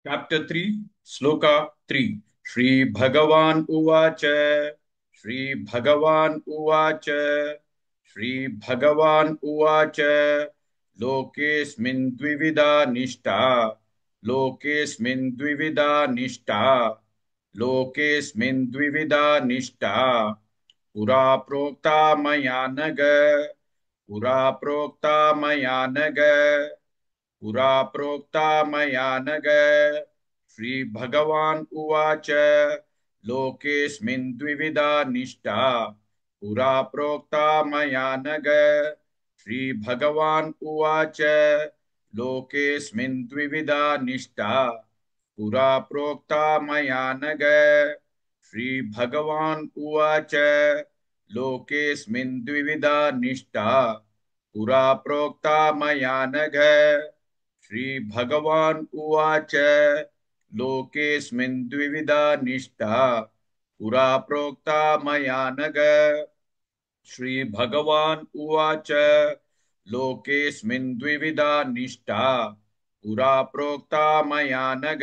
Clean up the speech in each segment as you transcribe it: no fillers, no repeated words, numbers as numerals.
Chapter 3, Sloka 3. Shri Bhagavan Uvacha. Shri Bhagavan Uvacha. Shri Bhagavan Uvacha. Lokesmin dvivida nishta. Lokesmin dvivida nishta. Lokesmin dvivida nishta. Pura prokta maya naga. Pura prokta maya naga. पुरा प्रोक्ता मया नग श्री भगवान उवाच लोकेस्मिन् द्विविधा निष्ठा पुरा प्रोक्ता मया नग श्री भगवान उवाच लोकेस्मिन् द्विविधा निष्ठा पुरा प्रोक्ता मया नग श्री भगवान उवाच लोकेस्मिन् द्विविधा निष्ठा पुरा प्रोक्ता मया नघ श्री भगवान उवाच लोकेस्मिन् द्विविधा निष्ठा पुरा प्रोक्ता मया नघ श्री भगवान उवाच लोकेस्मिन् द्विविधा निष्ठा पुरा प्रोक्ता मया नघ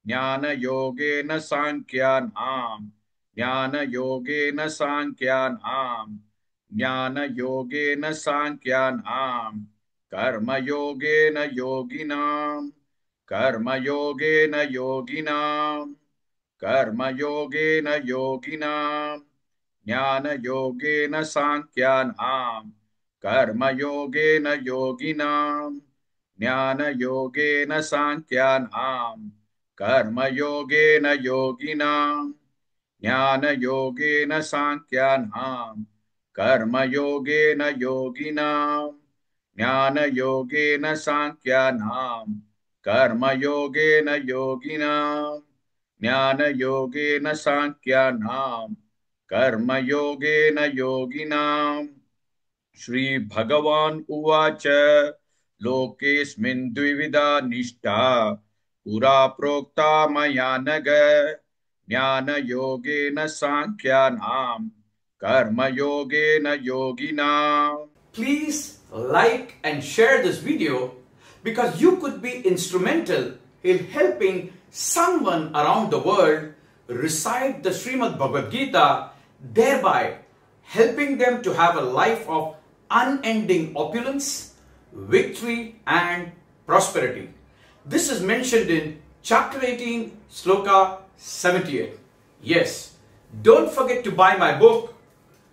ज्ञानयोगेन सांख्यानां ज्ञानयोगेन सांख्यानां ज्ञानयोगेन सांख्यानां कर्मयोगेन योगिनां कर्मयोगेन योगिनां कर्मयोगेन योगिनां ज्ञानयोगेन सांख्यानां कर्मयोगेन योगिनां ज्ञानयोगेन सांख्यानां कर्मयोगेन योगिनां ज्ञानयोगेन सांख्यानां कर्मयोगेन योगिनां ज्ञानयोगेन सांख्यानां कर्मयोगेन योगिनां ज्ञानयोगेन सांख्यानां कर्मयोगेन योगिनां श्री भगवान उवाच लोकेस्मिन् द्विविधा निष्ठा पुरा प्रोक्ता मया नघ ज्ञानयोगेन सांख्यानां कर्मयोगेन योगिनां. Please like and share this video because you could be instrumental in helping someone around the world recite the Srimad Bhagavad Gita, thereby helping them to have a life of unending opulence, victory and prosperity. This is mentioned in chapter 18, Sloka 78. Yes, don't forget to buy my book,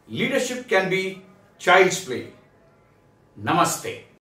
Leadership Can Be Child's Play. Namaste.